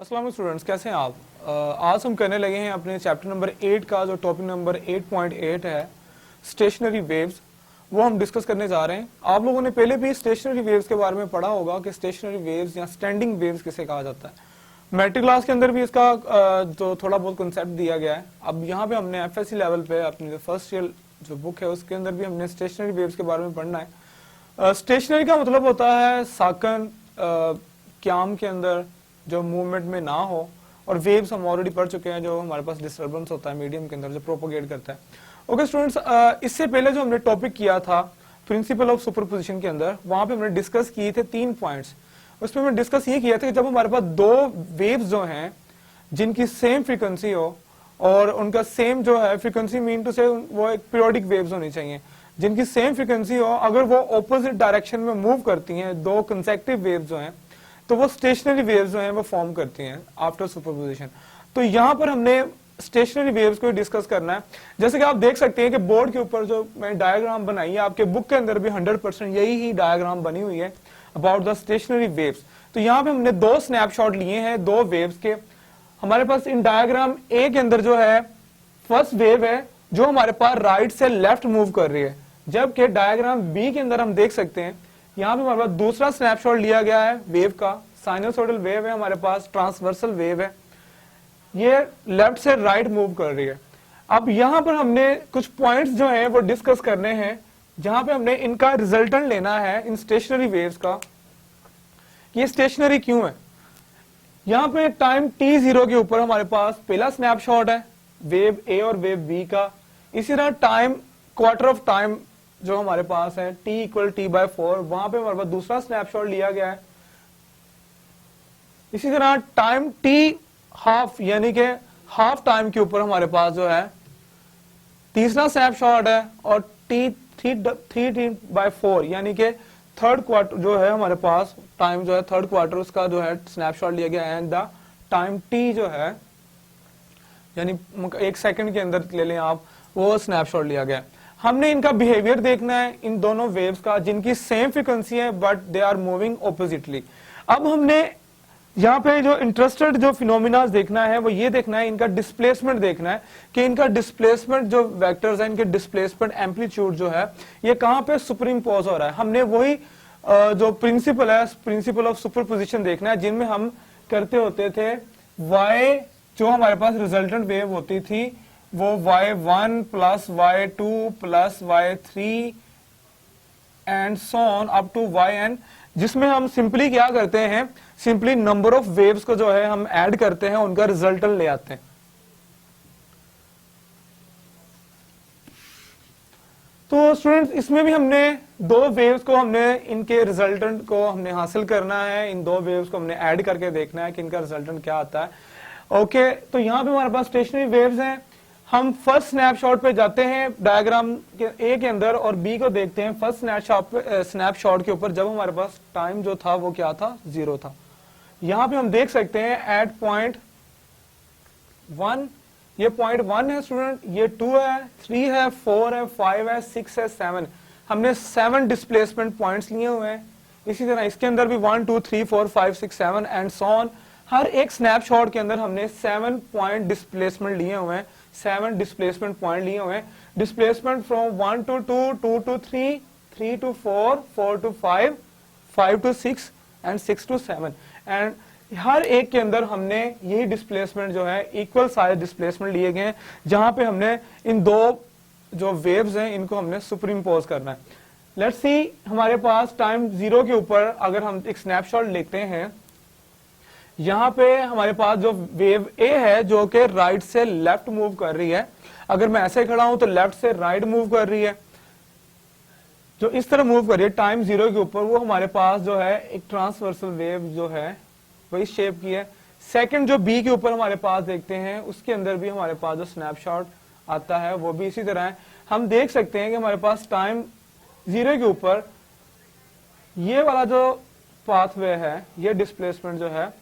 अस्सलाम वालेकुम स्टूडेंट्स, कैसे हैं आप? आज हम करने लगे हैं अपने चैप्टर नंबर 8 का जो टॉपिक नंबर 8.8 है स्टेशनरी वेव्स, वो हम डिस्कस करने जा रहे हैं। आप लोगों ने पहले भी स्टेशनरी वेव्स के बारे में पढ़ा होगा कि स्टेशनरी वेव्स या स्टैंडिंग वेव्स किसे कहा जाता है। मैट्रिक क्लास के अंदर भी इसका जो थोड़ा बहुत कंसेप्ट दिया गया है। अब यहाँ पे हमने एफएससी लेवल पे अपनी फर्स्ट ईयर जो बुक है उसके अंदर भी हमने स्टेशनरी वेव्स के बारे में पढ़ना है। स्टेशनरी का मतलब होता है साकन क्याम के अंदर जो मूवमेंट में ना हो, और वेव्स हम ऑलरेडी पढ़ चुके हैं जो हमारे पास डिस्टर्बेंस होता है मीडियम के अंदर जो प्रोपोगेट करता है। ओके स्टूडेंट्स, इससे पहले जो हमने टॉपिक किया था प्रिंसिपल ऑफ सुपरपोजिशन के अंदर, वहां पे हमने डिस्कस किए थे 3 पॉइंट्स। उसमें हमने डिस्कस ये किया था कि जब हमारे पास 2 वेव्स जो हैं जिनकी सेम फ्रीक्वेंसी हो और उनका सेम जो है फ्रीक्वेंसी मीन टू से वो एक पीरियोडिक वेव्स होनी चाहिए, जिनकी सेम फ्रीक्वेंसी हो, अगर वो ऑपोजिट डायरेक्शन में मूव करती हैं 2 कंसेक्टिव वेव्स जो हैं तो वो स्टेशनरी वेव्स जो हैं वो फॉर्म करती हैं आफ्टर सुपरपोजिशन। तो यहाँ पर हमने स्टेशनरी वेव्स को डिस्कस करना है। जैसे कि आप देख सकते हैं कि बोर्ड के ऊपर जो मैंने डायग्राम बनाई है, आपके बुक के अंदर भी 100% यही ही डायग्राम बनी हुई है अबाउट द स्टेशनरी वेव्स। तो यहाँ पे हमने 2 स्नैपशॉट लिए हैं 2 वेव्स के। हमारे पास इन डायग्राम ए के अंदर जो है फर्स्ट वेव है जो हमारे पास राइट से लेफ्ट मूव कर रही है, जबकि डायग्राम बी के अंदर हम देख सकते हैं यहाँ पे हमारे पास दूसरा स्नैपशॉट लिया गया है वेव का। साइनोसॉइडल वेव है हमारे पास, ट्रांसवर्सल वेव है, ये लेफ्ट से राइट मूव कर रही है। अब यहाँ पर हमने कुछ पॉइंट्स जो हैं वो डिस्कस करने हैं, जहां पे हमने इनका रिजल्टेंट लेना है इन स्टेशनरी वेव्स का, ये स्टेशनरी क्यों है। यहाँ पे टाइम t0 के ऊपर हमारे पास पहला स्नैपशॉट है वेव ए और वेव बी का। इसी तरह टाइम क्वार्टर ऑफ टाइम जो हमारे पास है t=t/4, वहां पे हमारे पास दूसरा स्नैपशॉट लिया गया है। इसी तरह टाइम t हाफ यानी कि हाफ टाइम के ऊपर हमारे पास जो है तीसरा स्नैपशॉट है, और t3/4 यानी कि थर्ड क्वार्टर जो है हमारे पास टाइम जो है थर्ड क्वार्टर उसका जो है स्नैपशॉट लिया गया है। एंड द टाइम t जो है यानी 1 सेकंड के अंदर ले लें आप, वो स्नैपशॉट लिया गया है। हमने इनका बिहेवियर देखना है इन दोनों वेव्स का जिनकी सेम फ्रीक्वेंसी है but they are moving oppositely. अब हमने यहाँ पे जो इंटरेस्टेड जो फिनोमिना देखना है वो ये देखना है, इनका डिस्प्लेसमेंट देखना है कि इनका डिस्प्लेसमेंट जो वेक्टर्स है इनके डिस्प्लेसमेंट एम्पलीट्यूड जो है ये कहाँ पे सुपर इम्पोज हो रहा है। हमने वही जो प्रिंसिपल है प्रिंसिपल ऑफ सुपरपोजिशन देखना है, जिनमें हम करते होते थे y जो हमारे पास रिजल्टेंट वेव होती थी वो y1 plus y2 plus y3 and so on up to yn, जिसमें हम सिंपली क्या करते हैं, सिंपली नंबर ऑफ वेव्स को जो है हम ऐड करते हैं, उनका रिजल्टेंट ले आते हैं। तो स्टूडेंट्स इसमें भी हमने 2 वेव्स को हमने इनके रिजल्टेंट को हमने हासिल करना है, इन 2 वेव्स को हमने ऐड करके देखना है कि इनका रिजल्टेंट क्या आता है। ओके, तो यहां पे हमारे पास स्टेशनरी वेव्स हैं। हम फर्स्ट स्नैपशॉट पे जाते हैं डायग्राम के ए के अंदर और बी को देखते हैं। फर्स्ट स्नैपशॉट के ऊपर जब हमारे पास टाइम जो था वो क्या था, 0 था। यहां पे हम देख सकते हैं एट पॉइंट 1, ये पॉइंट 1 है स्टूडेंट, ये 2 है, 3 है, 4 है, 5 है, 6 है, 7। हमने 7 डिस्प्लेसमेंट पॉइंट्स लिए हुए हैं। इसी तरह इसके अंदर भी 1 2 3 4 5 6 7 एंड सो ऑन। हर एक स्नैपशॉट के अंदर हमने 7 पॉइंट डिस्प्लेसमेंट लिए हुए हैं, 7 डिस्प्लेसमेंट पॉइंट लिए हुए हैं। Displacement from 1 to 2, 2 to 3, 3 to 4, 4 to 5, 5 to 6 and 6 to 7। And हर एक के अंदर हमने यही डिस्प्लेसमेंट जो है इक्वल साइज डिस्प्लेसमेंट लिए गए हैं, जहां पे हमने इन 2 जो वेव्स हैं इनको हमने सुपर इम्पोज करना है। लेट्स सी, हमारे पास टाइम 0 के ऊपर अगर हम एक स्नैपशॉट लेते हैं, यहां पे हमारे पास जो वेव ए है जो कि राइट से लेफ्ट मूव कर रही है। अगर मैं ऐसे खड़ा हूं तो लेफ्ट से राइट मूव कर रही है, जो इस तरह मूव कर रही है टाइम 0 के ऊपर, वो हमारे पास जो है एक ट्रांसवर्सल वेव जो है वही शेप की है। सेकंड जो बी के ऊपर हमारे पास देखते हैं उसके अंदर भी हमारे पास जो स्नैपशॉट आता है वो भी इसी तरह है। हम देख सकते हैं कि हमारे पास टाइम 0 के ऊपर ये वाला जो पाथवे है, ये डिस्प्लेसमेंट जो है,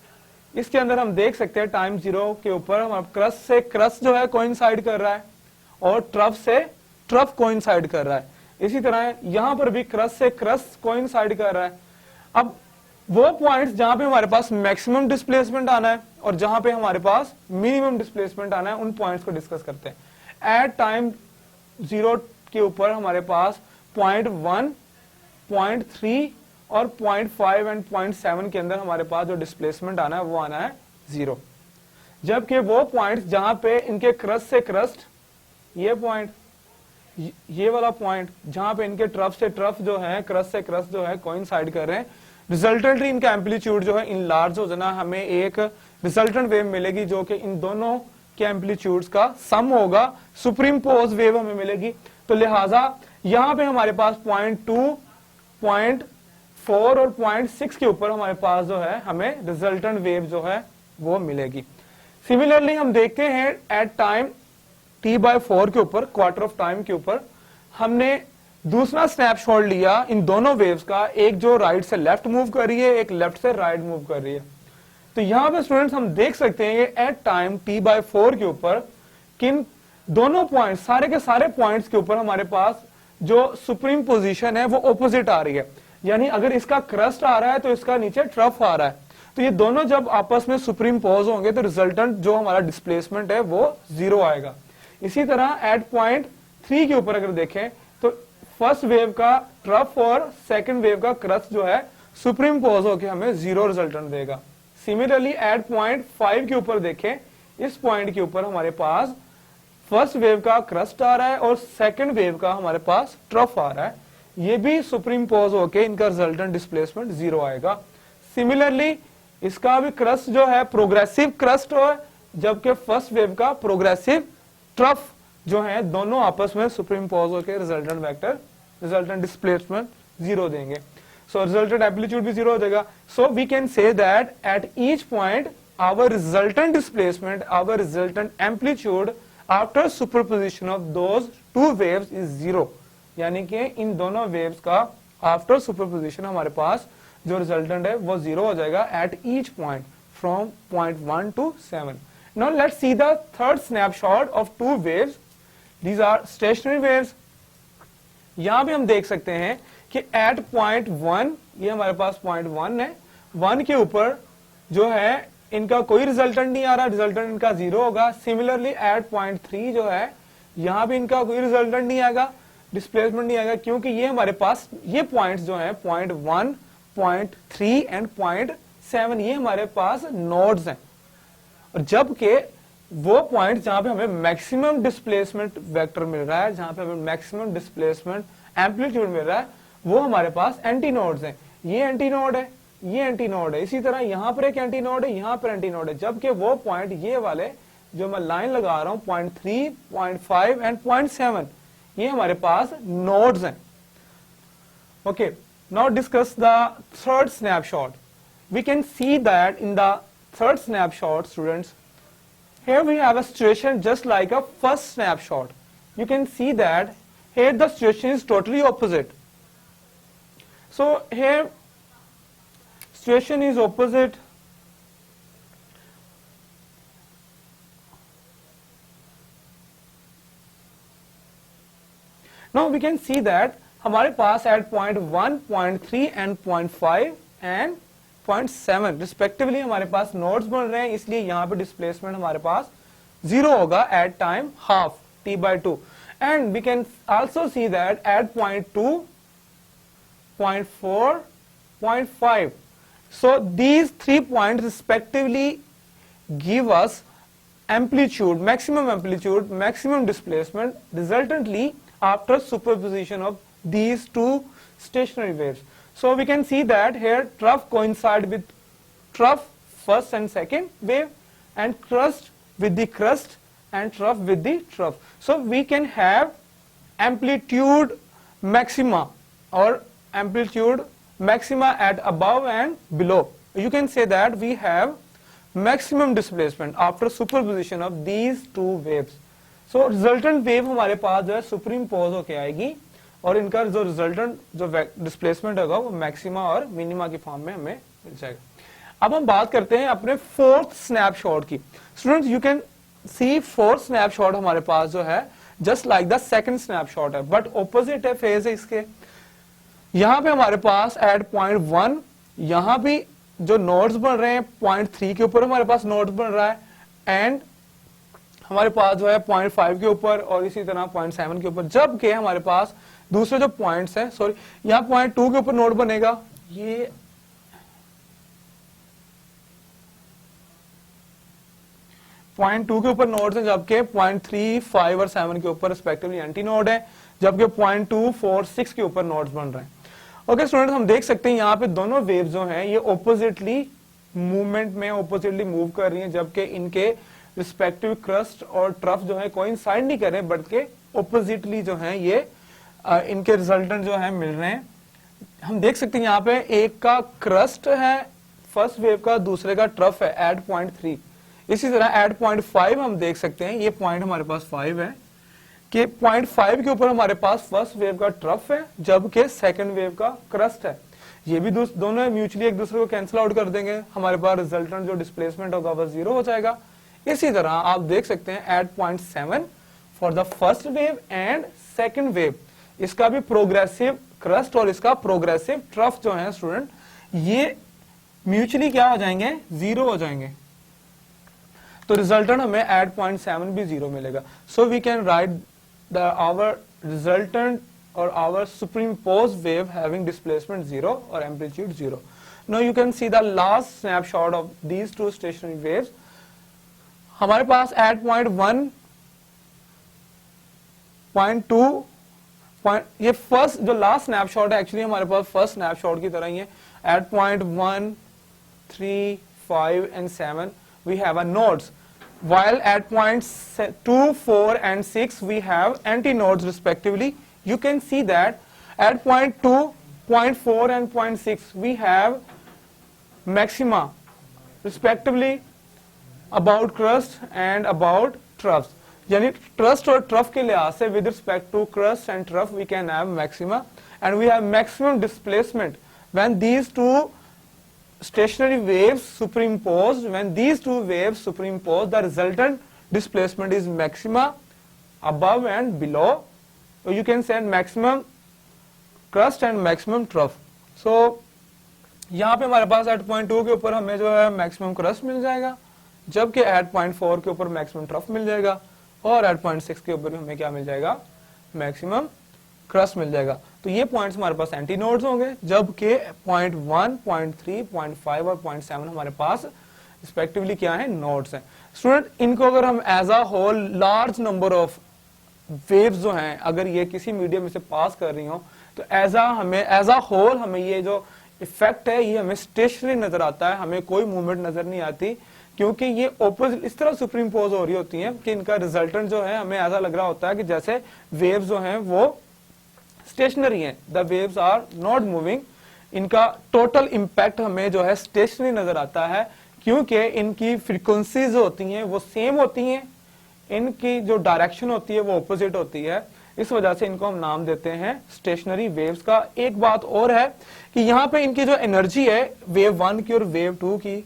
इसके अंदर हम देख सकते हैं टाइम 0 के ऊपर हमारा क्रस्ट से क्रस्ट जो है कोइंसाइड कर रहा है और ट्रफ से ट्रफ कोइंसाइड कर रहा है। इसी तरह यहां पर भी क्रस्ट से क्रस्ट कोइंसाइड कर रहा है। अब वो पॉइंट्स जहां पे हमारे पास मैक्सिमम डिस्प्लेसमेंट आना है और जहां पे हमारे पास मिनिमम डिस्प्लेसमेंट आना है, उन पॉइंट्स को डिस्कस करते हैं। एट टाइम 0 के ऊपर हमारे पास 0.1, 0.3 और 0.5 एंड 0.7 के अंदर हमारे पास जो डिस्प्लेसमेंट आना है वो आना है 0। जबकि वो पॉइंट्स जहां पे इनके क्रस्ट से क्रस्ट, ये पॉइंट, ये वाला पॉइंट जहां पे इनके ट्रफ से ट्रफ जो है, क्रस्ट से क्रस्ट जो है कोइंसाइड कर रहे हैं, रिजल्टेंटली इनका एम्पलीट्यूड जो है इन लार्ज हो जाना, हमें एक रिजल्टेंट वेव मिलेगी जो कि इन दोनों के एम्पलीट्यूड्स का सम होगा, सुप्रीम पोज वेव हमें मिलेगी। तो लिहाजा यहां पे हमारे पास 0.2, 0.4 और 0.6 के ऊपर हमारे पास जो है हमें रिजल्टेंट वेव जो है वो मिलेगी। सिमिलरली हम देखते हैं एट टाइम t/4 के ऊपर, क्वार्टर ऑफ टाइम के ऊपर, हमने दूसरा स्नैपशॉट लिया इन दोनों वेव्स का, एक जो राइट से लेफ्ट मूव कर रही है, एक लेफ्ट से राइट मूव कर रही है। तो यहां पे स्टूडेंट्स हम देख सकते हैं कि एट टाइम t/4 के ऊपर किन दोनों पॉइंट्स, सारे के सारे पॉइंट्स के ऊपर हमारे पास जो सुप्रीम पोजीशन है वो ऑपोजिट आ रही है। यानी अगर इसका क्रस्ट आ रहा है तो इसका नीचे ट्रफ आ रहा है, तो ये दोनों जब आपस में सुप्रीम पोज होंगे तो रिजल्टेंट जो हमारा डिस्प्लेसमेंट है वो 0 आएगा। इसी तरह एट 0.3 के ऊपर अगर देखें तो फर्स्ट वेव का ट्रफ और सेकंड वेव का क्रस्ट जो है सुप्रीम पोज होकर हमें 0 रिजल्टेंट देगा। सिमिलरली एट 0.5 के ऊपर देखें, इस पॉइंट के ऊपर हमारे पास फर्स्ट वेव का क्रस्ट आ रहा है और सेकंड वेव का हमारे पास ट्रफ आ रहा है, ये भी सुप्रीम पोज होके इनका रिजल्टेंट डिस्प्लेसमेंट 0 आएगा। सिमिलरली इसका भी क्रस्ट जो है प्रोग्रेसिव क्रस्ट हो, जबकि फर्स्ट वेव का प्रोग्रेसिव ट्रफ जो है, दोनों आपस में सुप्रीम पोज होके रिजल्टेंट वेक्टर, रिजल्टेंट डिस्प्लेसमेंट 0 देंगे। सो रिजल्टेंट एम्पलीट्यूड भी 0 हो जाएगा। So we can say that at each point our resultant displacement, our resultant amplitude after superposition of those two waves is 0। यानी कि इन दोनों वेव्स का after superposition हमारे पास जो रिजल्टेंट है वो 0 हो जाएगा eight each point from 0.1 to 7। Now let's see the third snapshot of two waves. These are stationary waves. यहां भी हम देख सकते हैं कि at point 1, ये हमारे पास point 1 है, 1 के ऊपर जो है इनका कोई रिजल्टेंट नहीं आ रहा, रिजल्टेंट इनका 0 होगा। सिमिलरली एट point 3 जो है, यहां भी इनका कोई रिजल्टेंट नहीं आएगा, डिस्प्लेसमेंट नहीं आएगा, क्योंकि ये हमारे पास ये पॉइंट्स जो है point 1, point 3 एंड point 7 ये हमारे पास नोड्स हैं। और जबकि वो पॉइंट जहां पे हमें मैक्सिमम डिस्प्लेसमेंट वेक्टर मिल रहा है, जहां पे हमें मैक्सिमम डिस्प्लेसमेंट एम्पलीट्यूड मिल रहा है, वो हमारे पास एंटी नोड्स हैं। ये एंटी नोड है, ये एंटी नोड है, इसी तरह यहां पर एक एंटी नोड है, यहां पर एंटी नोड है। जबकि वो पॉइंट ये वाले जो मैं लाइन लगा रहा हूं 0.3, 0.5 एंड 0.7 ये हमारे पास नोड्स हैं। Okay, now discuss the third snapshot. We can see that in the third snapshot, students, here we have a situation just like a first snapshot. You can see that here the situation is totally opposite. So here situation is opposite. Now we can see that हमारे पास at 0.1, 0.3 and 0.5 and 0.7 respectively हमारे पास nodes बन रहे हैं, इसलिए यहां पे displacement हमारे पास 0 होगा at time half t/2। And we can also see that at 0.2, 0.4, 0.5, so these 3 points respectively give us amplitude, maximum displacement resultantly after superposition of these two stationary waves. So we can see that here trough coincide with trough first and second wave, and crust with the crust and trough with the trough. So we can have amplitude maxima or amplitude maxima at above and below. You can say that we have maximum displacement after superposition of these two waves. So resultant wave हमारे पास जो है सुपरिम्पोज होके आएगी और इनका जो resultant जो डिस्प्लेसमेंट होगा वो मैक्सिमा और मिनिमा की फॉर्म में हमें मिल जाएगा। अब हम बात करते हैं अपने फोर्थ स्नैपशॉट की। Students you can C fourth snapshot हमारे पास जो है just like the second snapshot है, बट ऑपोजिट है, फेज है इसके। यहां पे हमारे पास एट 0.1 यहां भी जो नोड्स बन रहे हैं 0.3 के ऊपर हमारे पास नोड्स बन रहा है, एंड हमारे पास जो है 0.5 के ऊपर और इसी तरह 0.7 के ऊपर, जबकि हमारे पास दूसरे जो पॉइंट्स हैं, सॉरी यहाँ 0.2 के ऊपर नोड बनेगा, ये 0.2 के ऊपर नोड्स हैं, जबकि 0.3, 5 और 7 के ऊपर रिस्पेक्टिवली एंटी नोड है, जबकि 0.2, 4, 6 के ऊपर नोड्स बन रहे हैं। ओके स्टूडेंट, हम देख सकते हैं यहाँ पे दोनों वेव्स जो हैं ये ऑपोजिटली मूवमेंट में ऑपोजिटली मूव कर रही हैं, जबकि इनके रिस्पेक्टिव क्रस्ट और ट्रफ जो है कोइंसाइड नहीं कर रहे, बल्कि ऑपोजिटली जो है ये इनके रिजल्टेंट जो है मिल रहे हैं। हम देख सकते हैं यहाँ पे एक का क्रस्ट है फर्स्ट वेव का, दूसरे का ट्रफ है एट 0.3। इसी तरह एट 0.5 हम देख सकते हैं, ये पॉइंट हमारे पास 5 है कि 0.5 के ऊपर हमारे पास फर्स्ट वेव का ट्रफ है, जबकि सेकंड वेव का क्रस्ट है। ये भी दोनों म्यूचुअली एक दूसरे को कैंसिल आउट कर देंगे, हमारे पास रिजल्टेंट जो डिस्प्लेसमेंट होगा वह 0 हो जाएगा। इसी तरह आप देख सकते हैं at 0.7 for the first wave and second wave, इसका भी प्रोग्रेसिव क्रस्ट और इसका प्रोग्रेसिव ट्रफ जो है स्टूडेंट, ये म्यूचुअली क्या हो जाएंगे, 0 हो जाएंगे। तो रिजल्टेंट हमें एट 0.7 भी 0 मिलेगा। So we can write our resultant or our superimposed wave having displacement 0 or amplitude 0. Now you can see the last snapshot of these two stationary waves. हमारे पास at 0.1, 0.2, ये फर्स्ट जो लास्ट स्नैपशॉट है actually हमारे पास first snapshot की तरह ही है। at 0.1, 3, 5 and 7 we have a nodes, while at 0.2, 4 and 6 we have antinodes respectively. You can see that at 0.2, 0.4 and 0.6 we have maxima respectively about crust and about troughs. यानी trust और trough के लिहाज से with respect to crust and trough we can have maxima, and we have maximum displacement when these two stationary waves superimposed. When these two waves superimpose, the resultant displacement is maxima above and below. So you can say maximum crust and maximum trough. So यहाँ पे हमारे पास at 0.2 के ऊपर हमें जो है maximum crust मिल जाएगा, जबकि at 0.4 के ऊपर maximum trough मिल जाएगा, और at 0.6 के ऊपर हमें क्या मिल जाएगा, maximum क्रस्ट मिल जाएगा। तो ये पॉइंट्स हमारे पास एंटी नोड्स होंगे, जबकि 0.1, 0.3, 0.5 और 0.7 हमारे पास रिस्पेक्टिवली क्या है, नोड्स हैं। स्टूडेंट, इनको अगर हम as a whole large number of waves जो हैं अगर ये किसी मीडियम में से पास कर रही हो, तो एज अ होल हमें ये जो इफेक्ट है ये हमें स्टेशनरी नजर आता है, हमें कोई मूवमेंट नजर नहीं आती, क्योंकि ये ऑपोजिट इस तरह सुपरिम्पोज हो रही होती हैं कि इनका रिजल्टेंट जो है हमें ऐसा लग रहा होता है कि जैसे वेव्स जो हैं वो स्टेशनरी हैं, the waves are not moving. इनका टोटल इंपैक्ट हमें जो है स्टेशनरी नजर आता है, क्योंकि इनकी फ्रीक्वेंसीज होती हैं वो सेम होती हैं, इनकी जो डायरेक्शन होती है वो ऑपोजिट होती है, इस वजह से इनको हम नाम देते हैं स्टेशनरी वेव्स का। एक बात और है कि यहाँ पे इनकी जो एनर्जी है वेव 1 की और वेव 2 की,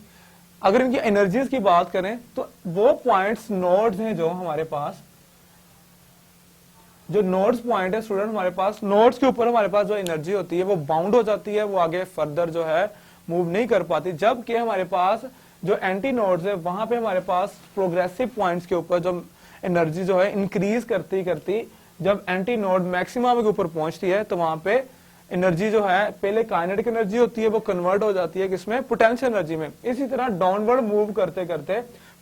अगर इनकी एनर्जीज की बात करें तो वो पॉइंट्स नोड्स हैं जो हमारे पास, जो नोड्स पॉइंट है स्टूडेंट हमारे पास, नोड्स के ऊपर हमारे पास जो एनर्जी होती है वो बाउंड हो जाती है, वो आगे फर्दर जो है मूव नहीं कर पाती, जबकि हमारे पास जो एंटी नोड्स है वहां पे हमारे पास प्रोग्रेसिव पॉइंट्स के ऊपर जो एनर्जी जो है इंक्रीज करती करती, जब एंटी नोड मैक्सिमम के ऊपर पहुंचती है तो वहां पे एनर्जी जो है पहले काइनेटिक एनर्जी होती है वो कन्वर्ट हो जाती है किसमें, पोटेंशियल एनर्जी में। इसी तरह डाउनवर्ड मूव करते करते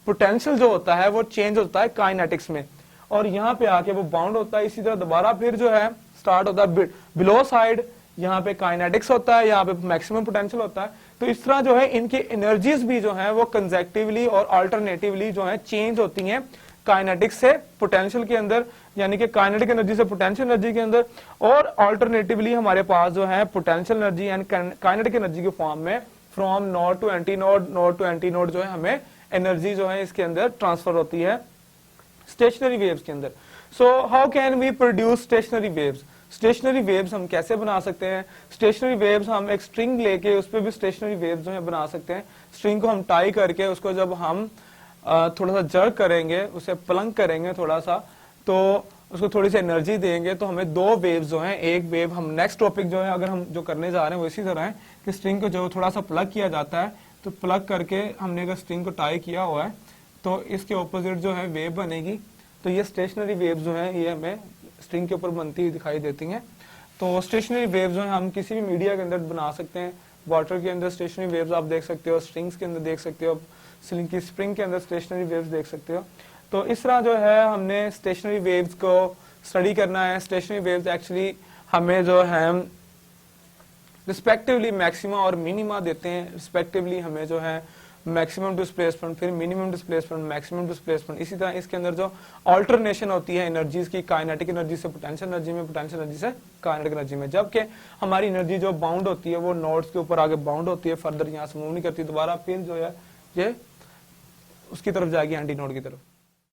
पोटेंशियल जो होता है वो चेंज होता है काइनेटिक्स में, और यहाँ पे आके वो बाउंड होता है। इसी तरह दोबारा फिर जो है स्टार्ट होता है बिलो साइड, यहाँ पे काइनेटिक्स होता है, यहाँ पे मैक्सिमम पोटेंशियल होता है। तो इस तरह जो है इनकी एनर्जीज भी जो है वो कंसेक्टिवली और अल्टरनेटिवली जो है चेंज होती हैं काइनेटिक्स से पोटेंशियल के अंदर, यानी कि काइनेटिक एनर्जी से पोटेंशियल एनर्जी के अंदर, और अल्टरनेटिवली हमारे पास जो है potential energy and kinetic energy के फॉर्म में from node to antinode, node to antinode जो है हमें एनर्जी जो है इसके अंदर ट्रांसफर होती है स्टेशनरी वेव्स के अंदर। So how can we produce stationary waves? Stationary waves हम कैसे बना सकते हैं? स्टेशनरी वेव्स हम एक स्ट्रिंग लेके उस पर भी स्टेशनरी वेव्स जो है बना सकते हैं। स्ट्रिंग को हम टाई करके उसको जब हम थोड़ा सा जर्क करेंगे, उसे प्लंग करेंगे थोड़ा सा, तो उसको थोड़ी सी एनर्जी देंगे तो हमें दो वेव्स जो हैं, एक वेव हम नेक्स्ट टॉपिक जो है अगर हम जो करने जा रहे हैं वो इसी तरह है कि स्ट्रिंग को जो थोड़ा सा प्लग किया जाता है, तो प्लग करके हमने अगर स्ट्रिंग को टाई किया हुआ है तो इसके ऑपोजिट जो है वेव बनेगी। तो ये स्टेशनरी वेव जो है ये हमें स्ट्रिंग के ऊपर बनती हुई दिखाई देती हैं। तो स्टेशनरी वेव जो है हम किसी भी मीडिया के अंदर बना सकते हैं। वाटर के अंदर स्टेशनरी वेव्स आप देख सकते हो, स्ट्रिंग्स के अंदर देख सकते हो, स्प्रिंग के अंदर स्टेशनरी वेव्स देख सकते हो। तो इस तरह जो है हमने स्टेशनरी वेव्स को स्टडी करना है। स्टेशनरी वेव्स एक्चुअली हमें जो है रिस्पेक्टिवली मैक्सिमा और मिनिमा देते हैं। रिस्पेक्टिवली हमें जो है मैक्सिमम डिस्प्लेसमेंट, फिर मिनिमम डिस्प्लेसमेंट, मैक्सिमम डिस्प्लेसमेंट, इसी तरह इसके अंदर जो ऑल्टरनेशन होती है एनर्जीज की, काइनेटिक एनर्जी से पोटेंशियल एनर्जी में, पोटेंशियल एनर्जी से काइनेटिक एनर्जी में, जबकि हमारी एनर्जी जो बाउंड होती है वो नोड्स के ऊपर आगे बाउंड होती है, फर्दर यहाँ से मूव नहीं करती दोबारा, फिर जो है ये उसकी तरफ जाएगी एंटी नोड की तरफ।